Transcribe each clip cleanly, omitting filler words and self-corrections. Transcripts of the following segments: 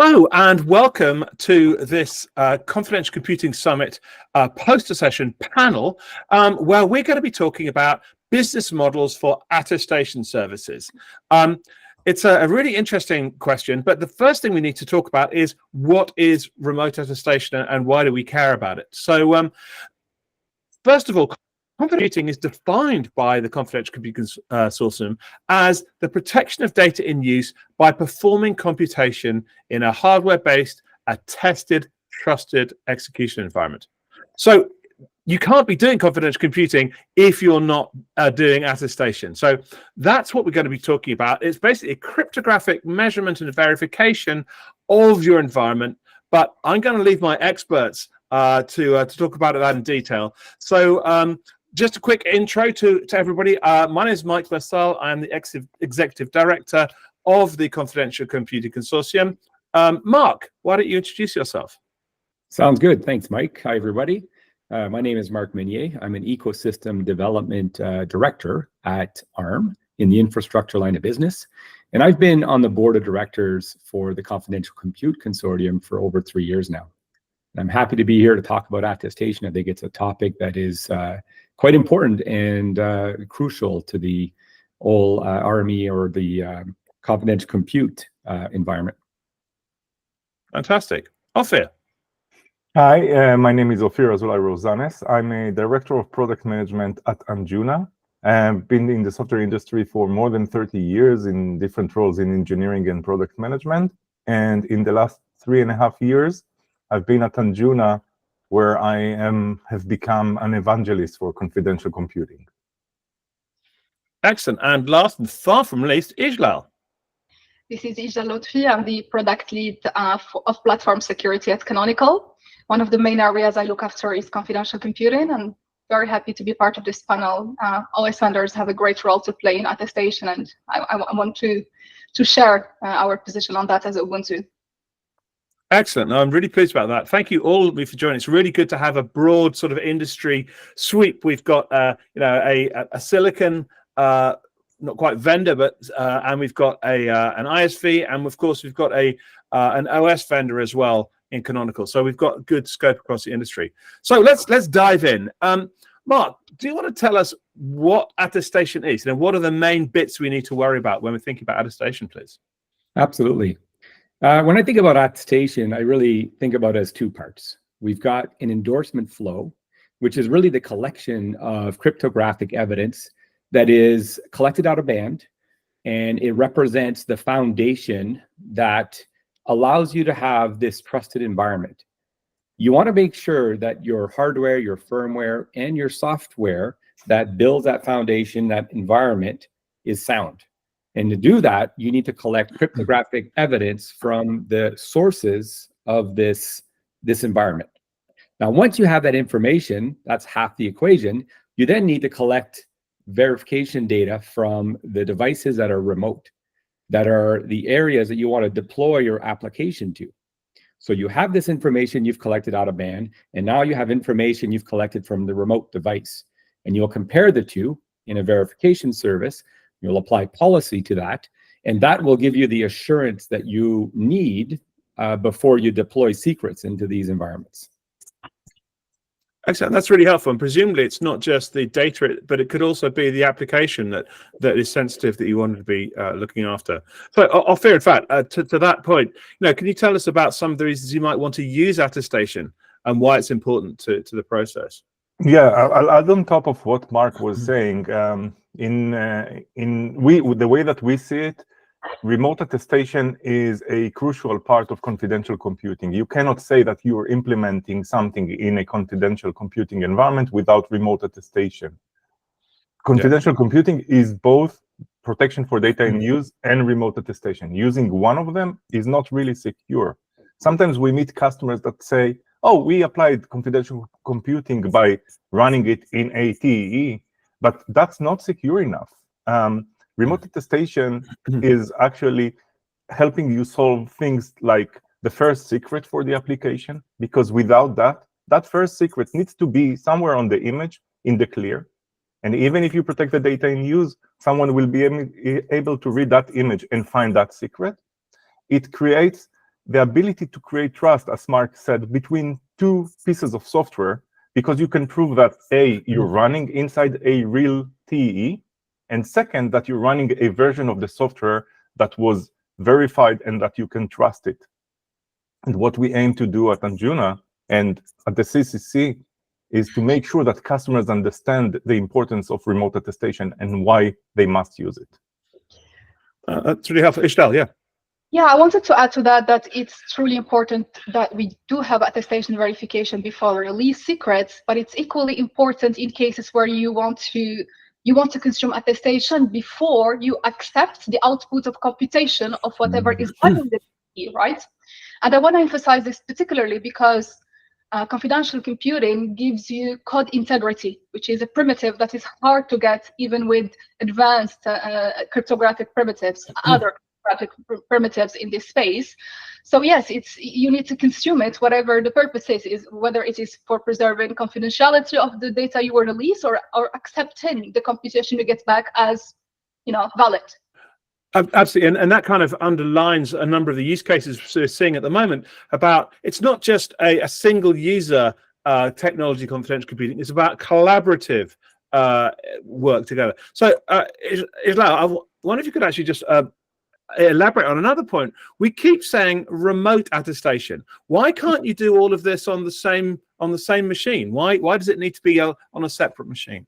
Hello and welcome to this Confidential Computing Summit poster session panel where we're going to be talking about business models for attestation services. It's a really interesting question, but the first thing we need to talk about is what is remote attestation and why do we care about it? So first of all, computing is defined by the Confidential Computing Consortium as the protection of data in use by performing computation in a hardware-based, attested, trusted execution environment. So you can't be doing confidential computing if you're not doing attestation. So that's what we're going to be talking about. It's basically a cryptographic measurement and verification of your environment, but I'm going to leave my experts to talk about that in detail. So just a quick intro to everybody. My name is Mike Bursell. I am the Executive Director of the Confidential Computing Consortium. Marc, why don't you introduce yourself? Sounds good. Thanks, Mike. Hi, everybody. My name is Marc Meunier. I'm an Ecosystem Development Director at ARM in the infrastructure line of business. And I've been on the board of directors for the Confidential Compute Consortium for over 3 years now. And I'm happy to be here to talk about attestation. I think it's a topic that is quite important and crucial to the whole RME or the confidential compute environment. Fantastic. Ofir. Hi, my name is Ofir Azoulay-Rozanes. I'm a Director of Product Management at Anjuna. I've been in the software industry for more than 30 years in different roles in engineering and product management. And in the last 3.5 years, I've been at Anjuna, where I have become an evangelist for confidential computing. Excellent. And last and far from least, Ijlal. This is Ijlal Loutfi. I'm the product lead of platform security at Canonical. One of the main areas I look after is confidential computing, and very happy to be part of this panel. OS vendors have a great role to play in attestation, and I want to share our position on that as Ubuntu. Excellent. No, I'm really pleased about that. Thank you all of you for joining. It's really good to have a broad sort of industry sweep. We've got a silicon, not quite vendor, but and we've got an ISV, and of course we've got an OS vendor as well in Canonical. So we've got good scope across the industry. So let's dive in. Marc, do you want to tell us what attestation is? What are the main bits we need to worry about when we're thinking about attestation, please? Absolutely. When I think about attestation, I really think about it as two parts. We've got an endorsement flow, which is really the collection of cryptographic evidence that is collected out of band, and it represents the foundation that allows you to have this trusted environment. You want to make sure that your hardware, your firmware, and your software that builds that foundation, that environment, is sound. And to do that, you need to collect cryptographic evidence from the sources of this environment. Now, once you have that information, that's half the equation, you then need to collect verification data from the devices that are remote, that are the areas that you want to deploy your application to. So you have this information you've collected out of band, and now you have information you've collected from the remote device. And you'll compare the two in a verification service. You'll apply policy to that, and that will give you the assurance that you need before you deploy secrets into these environments. Excellent. That's really helpful. And presumably it's not just the data, but it could also be the application that is sensitive that you want to be looking after. So, Ofir, in fact, to that point, can you tell us about some of the reasons you might want to use attestation and why it's important to the process? Yeah, I'll add on top of what Marc was saying. The way that we see it, remote attestation is a crucial part of confidential computing. You cannot say that you are implementing something in a confidential computing environment without remote attestation. Confidential computing is both protection for data in use and remote attestation. Using one of them is not really secure. Sometimes we meet customers that say, oh, we applied confidential computing by running it in ATE, but that's not secure enough. Remote attestation is actually helping you solve things like the first secret for the application, because without that, that first secret needs to be somewhere on the image in the clear. And even if you protect the data in use, someone will be able to read that image and find that secret. It creates the ability to create trust, as Marc said, between two pieces of software, because you can prove that A, you're running inside a real TEE, and second, that you're running a version of the software that was verified and that you can trust it. And what we aim to do at Anjuna and at the CCC is to make sure that customers understand the importance of remote attestation and why they must use it. That's really helpful. Ijlal, yeah. Yeah, I wanted to add to that it's truly important that we do have attestation verification before we release secrets, but it's equally important in cases where you want to consume attestation before you accept the output of computation of whatever is done in the key, right? And I want to emphasize this particularly because confidential computing gives you code integrity, which is a primitive that is hard to get even with advanced cryptographic primitives, other cryptographic primitives in this space. So yes, you need to consume it, whatever the purpose is whether it is for preserving confidentiality of the data you will release or accepting the computation you get back as, valid. Absolutely, and that kind of underlines a number of the use cases we're seeing at the moment about it's not just a single user technology confidential computing, it's about collaborative work together. So Ijlal, I wonder if you could actually just elaborate on another point. We keep saying remote attestation. Why can't you do all of this on the same machine? Why does it need to be on a separate machine?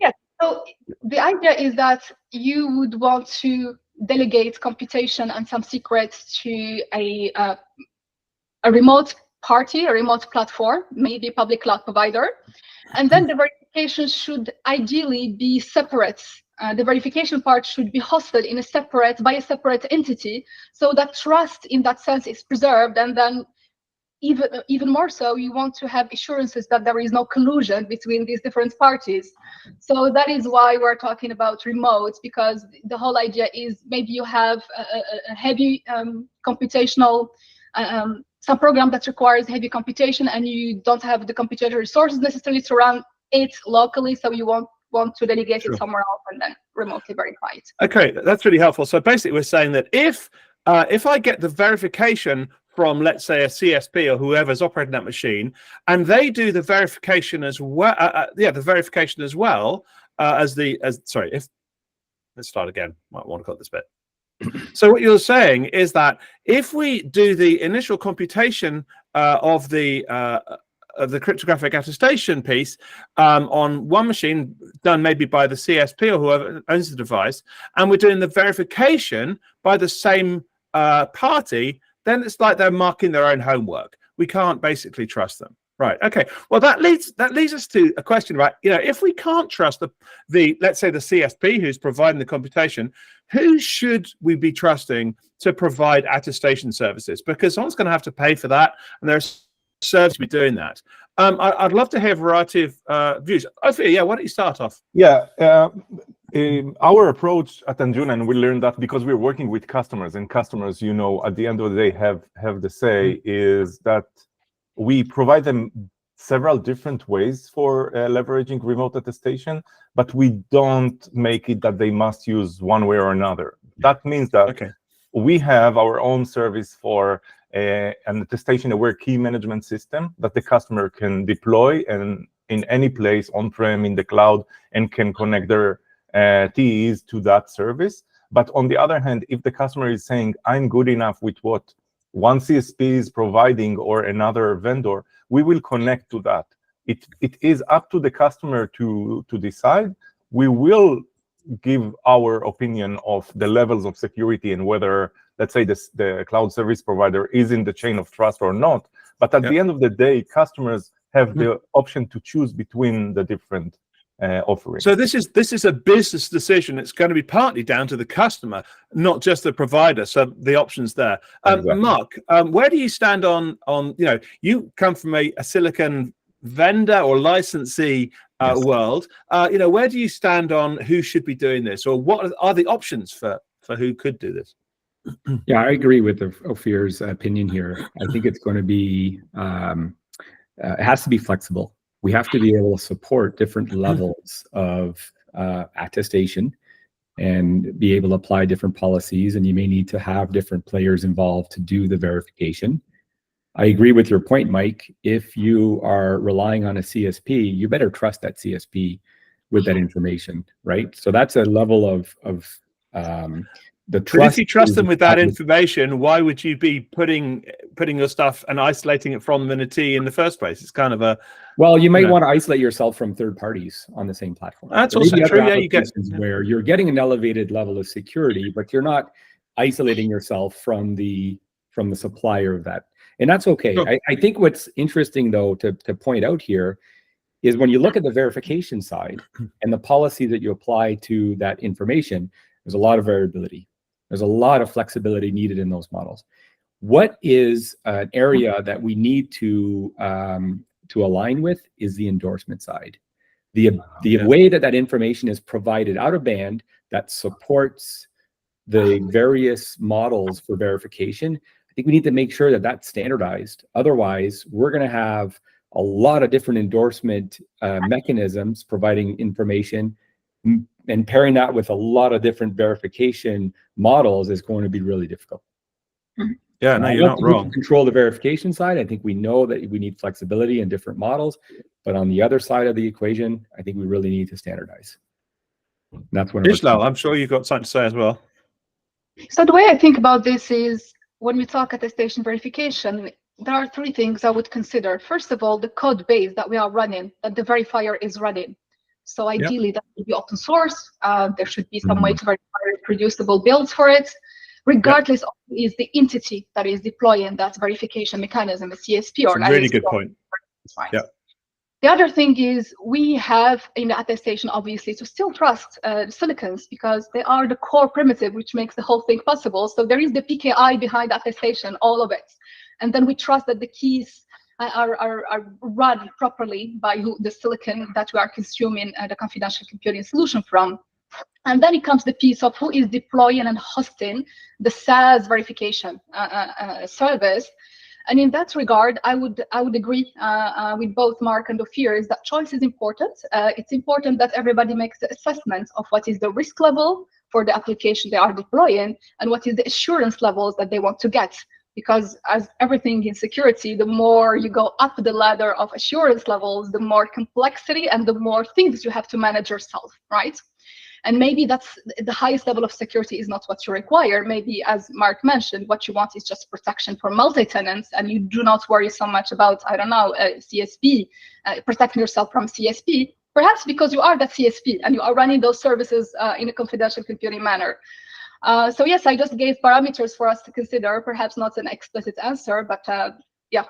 Yeah. So the idea is that you would want to delegate computation and some secrets to a remote party, a remote platform, maybe public cloud provider, and then the verification should ideally be separate. The verification part should be hosted by a separate entity, so that trust in that sense is preserved, and then even more so, you want to have assurances that there is no collusion between these different parties. So that is why we're talking about remote, because the whole idea is maybe you have a heavy computational, some program that requires heavy computation, and you don't have the computational resources necessarily to run it locally, so you want to delegate it somewhere else and then remotely verify it. Okay, that's really helpful. So basically we're saying that if I get the verification from, let's say, a CSP or whoever's operating that machine, and they do the verification as well. Let's start again. Might want to cut this bit. So what you're saying is that if we do the initial computation of the cryptographic attestation piece on one machine, done maybe by the CSP or whoever owns the device, and we're doing the verification by the same party, then it's like they're marking their own homework. We can't basically trust them. Right. Okay. Well, that leads us to a question about, if we can't trust the let's say the CSP who's providing the computation, who should we be trusting to provide attestation services? Because someone's going to have to pay for that, and there's service to be doing that. I'd love to hear a variety of views. Ofir, yeah, why don't you start off? Yeah. Our approach at Anjuna, and we learned that because we're working with customers, and customers, at the end of the day have the say, is that we provide them several different ways for leveraging remote attestation, but we don't make it that they must use one way or another. That means that we have our own service for an attestation-aware key management system that the customer can deploy and in any place on-prem, in the cloud, and can connect their TEs to that service. But on the other hand, if the customer is saying, I'm good enough with what one CSP is providing or another vendor, we will connect to that. It is up to the customer to decide. We will give our opinion of the levels of security and whether, let's say, the cloud service provider is in the chain of trust or not. But at the end of the day, customers have the option to choose between the different offerings. So this is a business decision. It's going to be partly down to the customer, not just the provider. So the options there. Exactly. Marc, where do you stand on you come from a silicon vendor or licensee world. Where do you stand on who should be doing this, or what are the options for who could do this? Yeah, I agree with Ofir's opinion here. I think it's going to be, it has to be flexible. We have to be able to support different levels of attestation. and be able to apply different policies, and you may need to have different players involved to do the verification. I agree with your point, Mike. If you are relying on a CSP, you better trust that CSP with that information, right? So that's a level of the trust. But if you trust them with that information, why would you be putting your stuff and isolating it from them in a T in the first place? It's kind of a... Well, you might want to isolate yourself from third parties on the same platform. That's also true. Yeah, you get where you're getting an elevated level of security, but you're not isolating yourself from the supplier of that, and that's okay. Sure. I think what's interesting though to point out here is when you look at the verification side and the policy that you apply to that information, there's a lot of variability. There's a lot of flexibility needed in those models. What is an area that we need to align with is the endorsement side. The way that information is provided out of band that supports the various models for verification, I think we need to make sure that that's standardized. Otherwise, we're going to have a lot of different endorsement mechanisms providing information, and pairing that with a lot of different verification models is going to be really difficult. Yeah, no, you're not wrong. Control the verification side. I think we know that we need flexibility in different models, but on the other side of the equation, I think we really need to standardize. And that's what Ijlal, I'm sure you've got something to say as well. So the way I think about this is when we talk attestation verification, there are three things I would consider. First of all, the code base that we are running, that the verifier is running. So ideally, that should be open source. There should be some way to verify reproducible builds for it, regardless of who is the entity that is deploying that verification mechanism, a CSP or an ISV. Really good point. Right. Yeah. The other thing is we have in the attestation, obviously, to still trust the silicons because they are the core primitive, which makes the whole thing possible. So there is the PKI behind attestation, all of it. And then we trust that the keys are run properly by the silicon that we are consuming the confidential computing solution from. And then it comes the piece of who is deploying and hosting the SaaS verification service. And in that regard, I would agree with both Marc and Ofir is that choice is important. It's important that everybody makes the assessment of what is the risk level for the application they are deploying and what is the assurance levels that they want to get. Because as everything in security, the more you go up the ladder of assurance levels, the more complexity and the more things you have to manage yourself, right? And maybe that's the highest level of security is not what you require. Maybe, as Marc mentioned, what you want is just protection for multi-tenants, and you do not worry so much about, I don't know, CSP, protecting yourself from CSP, perhaps because you are that CSP and you are running those services in a confidential computing manner. So yes, I just gave parameters for us to consider, perhaps not an explicit answer, but yeah.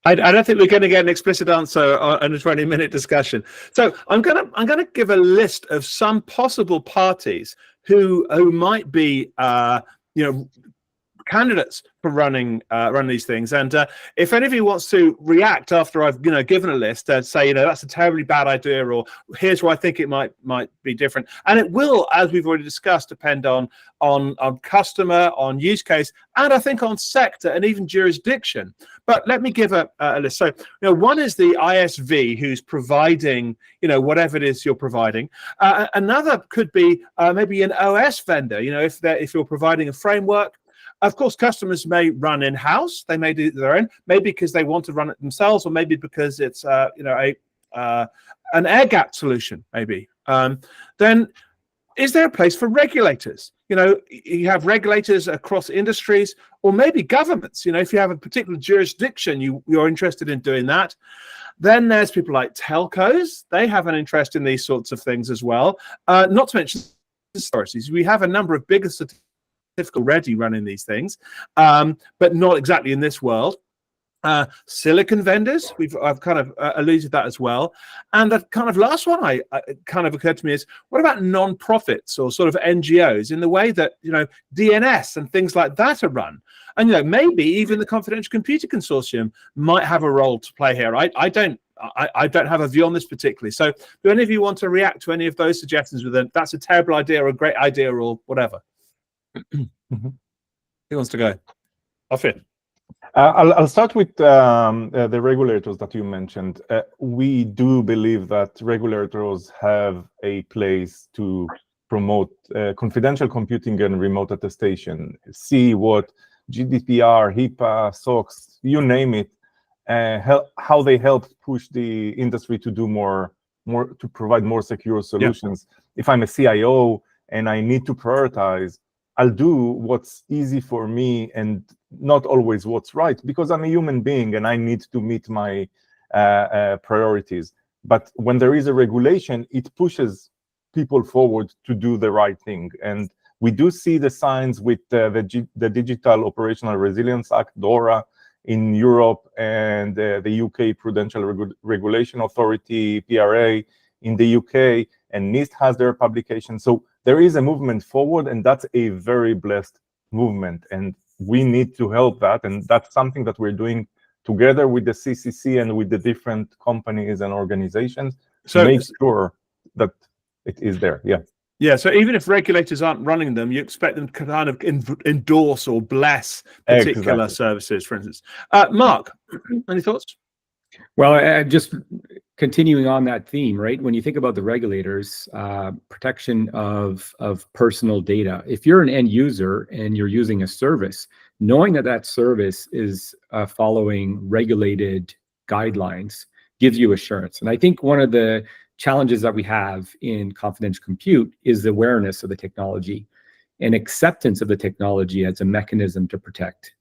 I don't think we're going to get an explicit answer on a 20-minute discussion. So I'm gonna give a list of some possible parties who might be candidates for running these things. And if any of you wants to react after I've given a list, say that's a terribly bad idea, or here's where I think it might be different. And it will, as we've already discussed, depend on customer, on use case, and I think on sector and even jurisdiction. But let me give a list. So one is the ISV who's providing whatever it is you're providing. Another could be maybe an OS vendor. If you're providing a framework. Of course, customers may run in-house. They may do their own, maybe because they want to run it themselves, or maybe because it's an air-gapped solution. Maybe. Then, is there a place for regulators? You have regulators across industries, or maybe governments. If you have a particular jurisdiction, you're interested in doing that. Then there's people like telcos. They have an interest in these sorts of things as well. Not to mention authorities. We have a number of bigger certificates already running these things, but not exactly in this world. Silicon vendors, I've kind of alluded to that as well. And the kind of last one I kind of occurred to me is, what about non-profits or sort of NGOs in the way that DNS and things like that are run? And maybe even the Confidential Computing Consortium might have a role to play here. I don't have a view on this particularly. So do any of you want to react to any of those suggestions with that's a terrible idea or a great idea or whatever? Who wants to go? Ofir. I'll start with the regulators that you mentioned. We do believe that regulators have a place to promote confidential computing and remote attestation, see what GDPR, HIPAA, SOX, you name it, how they help push the industry to do more to provide more secure solutions. If I'm a CIO and I need to prioritize, I'll do what's easy for me and not always what's right, because I'm a human being and I need to meet my priorities. But when there is a regulation, it pushes people forward to do the right thing. And we do see the signs with the Digital Operational Resilience Act, DORA, in Europe, and the UK Prudential Regulation Authority, PRA, in the UK, and NIST has their publication. So there is a movement forward, and that's a very blessed movement. And we need to help that. And that's something that we're doing together with the CCC and with the different companies and organizations to make sure that it is there. Yeah, so even if regulators aren't running them, you expect them to kind of endorse or bless particular services, for instance. Marc, any thoughts? Well, just continuing on that theme, right? When you think about the regulators, protection of personal data, if you're an end user and you're using a service, knowing that that service is following regulated guidelines gives you assurance. And I think one of the challenges that we have in confidential compute is the awareness of the technology and acceptance of the technology as a mechanism to protect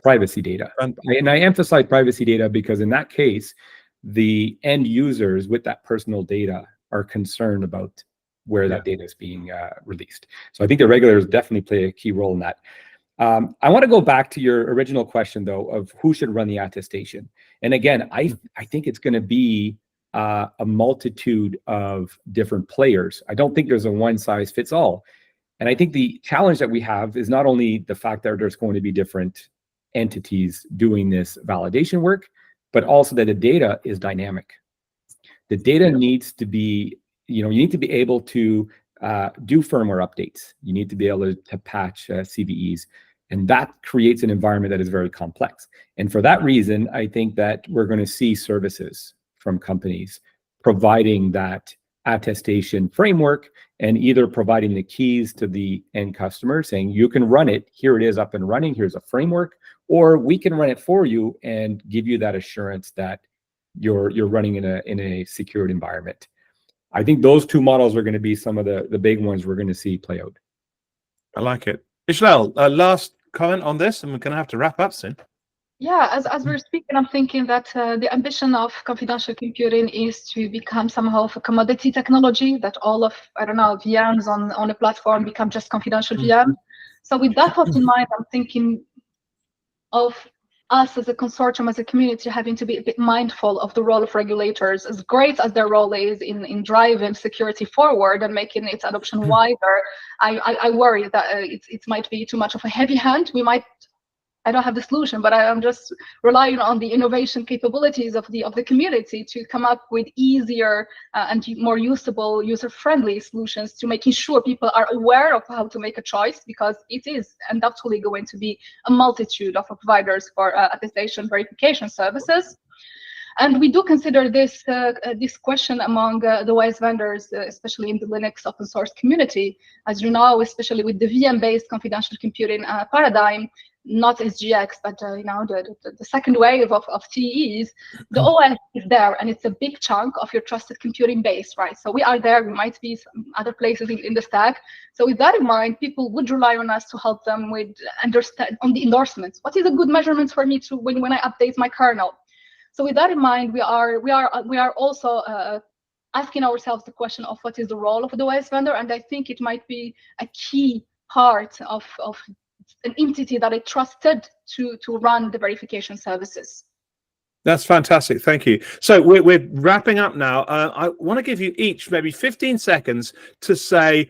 privacy data. And I emphasize privacy data because in that case, the end users with that personal data are concerned about where that data is being released. So I think the regulators definitely play a key role in that. I want to go back to your original question, though, of who should run the attestation. And again, I think it's going to be a multitude of different players. I don't think there's a one size fits all. And I think the challenge that we have is not only the fact that there's going to be different entities doing this validation work, but also that the data is dynamic. The data needs to be, you need to be able to do firmware updates. You need to be able to patch CVEs. And that creates an environment that is very complex. And for that reason, I think that we're going to see services from companies providing that attestation framework and either providing the keys to the end customer saying, you can run it, here it is up and running, here's a framework, or we can run it for you and give you that assurance that you're running in a secured environment. I think those two models are going to be some of the big ones we're going to see play out. I like it. Ijlal, last comment on this, and we're going to have to wrap up soon. Yeah, as we're speaking, I'm thinking that the ambition of confidential computing is to become somehow of a commodity technology, that all of, VMs on a platform become just confidential VMs. So with that thought in mind, I'm thinking of us as a consortium, as a community, having to be a bit mindful of the role of regulators. As great as their role is in driving security forward and making its adoption wider, I worry that it might be too much of a heavy hand. I don't have the solution, but I'm just relying on the innovation capabilities of the community to come up with easier and more usable, user-friendly solutions to making sure people are aware of how to make a choice, because it is undoubtedly going to be a multitude of providers for attestation verification services. And we do consider this question among the OS vendors, especially in the Linux open source community. As you know, especially with the VM-based confidential computing paradigm, not SGX, but the second wave of CEs, the OS is there, and it's a big chunk of your trusted computing base, right? So we are there. We might be some other places in the stack. So with that in mind, people would rely on us to help them with understand on the endorsements. What is a good measurement for me to when I update my kernel? So with that in mind, we are also asking ourselves the question of what is the role of the OS vendor, and I think it might be a key part of an entity that I trusted to run the verification services. That's fantastic. Thank you. So we're wrapping up now. I want to give you each maybe 15 seconds to say,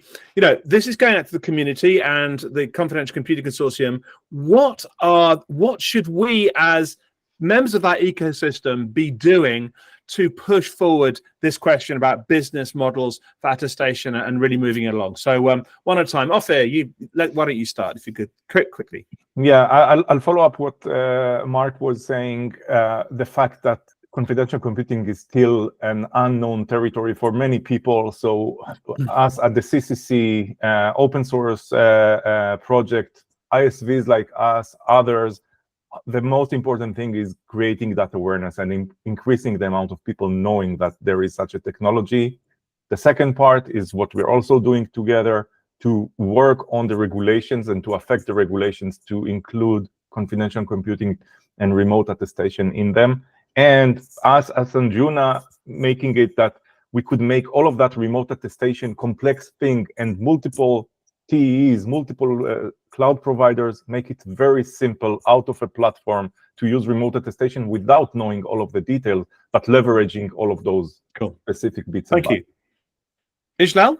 this is going out to the community and the Confidential Computing Consortium. What should we as members of that ecosystem be doing to push forward this question about business models for attestation and really moving it along? So one at a time. Ofir, why don't you start, if you could quickly? Yeah, I'll follow up what Marc was saying. The fact that confidential computing is still an unknown territory for many people. So us at the CCC open source project, ISVs like us, others, the most important thing is creating that awareness and increasing the amount of people knowing that there is such a technology. The second part is what we're also doing together to work on the regulations and to affect the regulations to include confidential computing and remote attestation in them. And us as Anjuna, making it that we could make all of that remote attestation complex thing and multiple TEs, multiple cloud providers, make it very simple out of a platform to use remote attestation without knowing all of the details, but leveraging all of those specific bits. Thank you. Ijlal?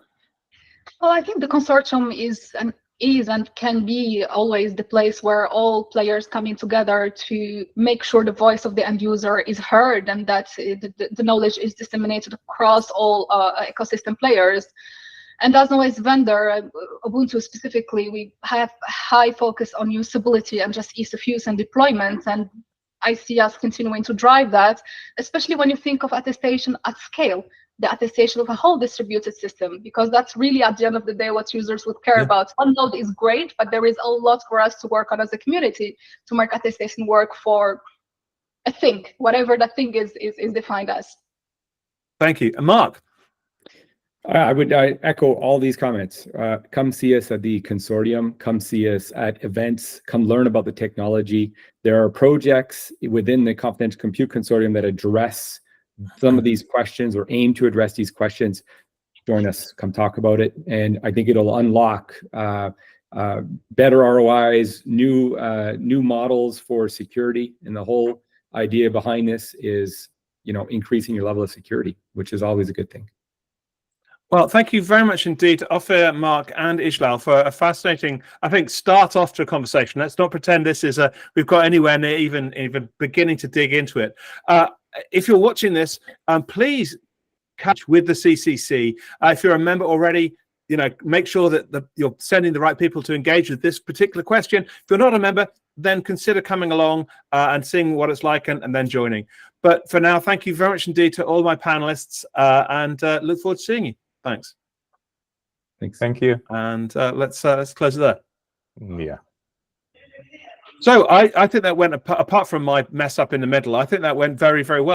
Well, I think the consortium is and can be always the place where all players coming together to make sure the voice of the end user is heard and that the knowledge is disseminated across all ecosystem players. And as always, vendor, Ubuntu specifically, we have high focus on usability and just ease of use and deployment. And I see us continuing to drive that, especially when you think of attestation at scale, the attestation of a whole distributed system, because that's really at the end of the day what users would care about. One node is great, but there is a lot for us to work on as a community to make attestation work for a thing, whatever that thing is defined as. Thank you. And Marc? I would echo all these comments. Come see us at the consortium, come see us at events, come learn about the technology. There are projects within the Confidential Compute Consortium that address some of these questions or aim to address these questions. Join us, come talk about it. And I think it'll unlock better ROIs, new models for security. And the whole idea behind this is, increasing your level of security, which is always a good thing. Well, thank you very much indeed to Ofir, Marc, and Ijlal for a fascinating, I think, start off to a conversation. Let's not pretend this is we've got anywhere near even beginning to dig into it. If you're watching this, please catch with the CCC. If you're a member already, make sure that you're sending the right people to engage with this particular question. If you're not a member, then consider coming along and seeing what it's like and then joining. But for now, thank you very much indeed to all my panelists and look forward to seeing you. Thanks. Thanks. Thank you. And let's close it there. Yeah. So I think that went, apart from my mess up in the middle, I think that went very, very well.